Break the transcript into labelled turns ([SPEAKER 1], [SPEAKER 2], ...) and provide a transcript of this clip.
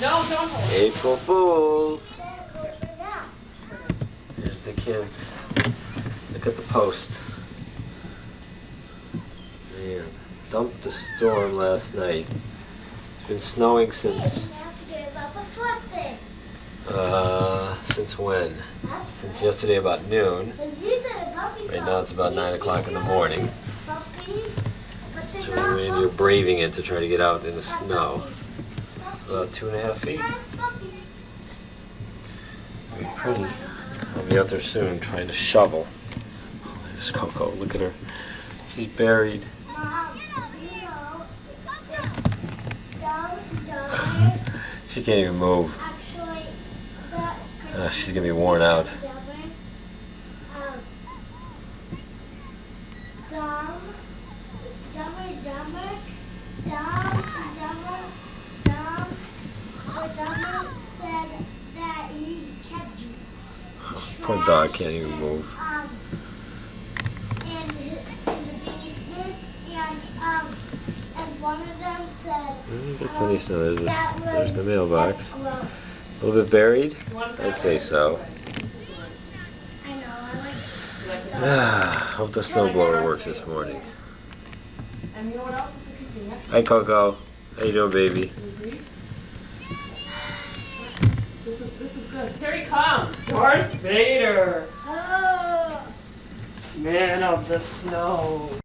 [SPEAKER 1] don't hold it.
[SPEAKER 2] April Fools. Here's the kids. Look at the post. Man, dumped the storm last night. It's been snowing since when? Since yesterday about noon. Right now it's about 9 o'clock in the morning. So you're braving it to try to get out in the snow. About 2.5 feet. Very pretty. I'll be out there soon trying to shovel. Oh, there's Coco. Look at her. She's buried. She can't even move. She's gonna be worn out. Poor dog can't even move.
[SPEAKER 3] In the basement, and one of them said,
[SPEAKER 2] There's plenty of snow. There's the mailbox.
[SPEAKER 3] that's gross.
[SPEAKER 2] A little bit buried? I'd say so.
[SPEAKER 3] I know, I like
[SPEAKER 2] Hope the snowblower works this morning.
[SPEAKER 1] And you know what else is convenient?
[SPEAKER 2] Hi Coco. How you doing, baby?
[SPEAKER 1] This is good. Here he comes, Darth Vader,
[SPEAKER 3] Oh.
[SPEAKER 1] man of the snow.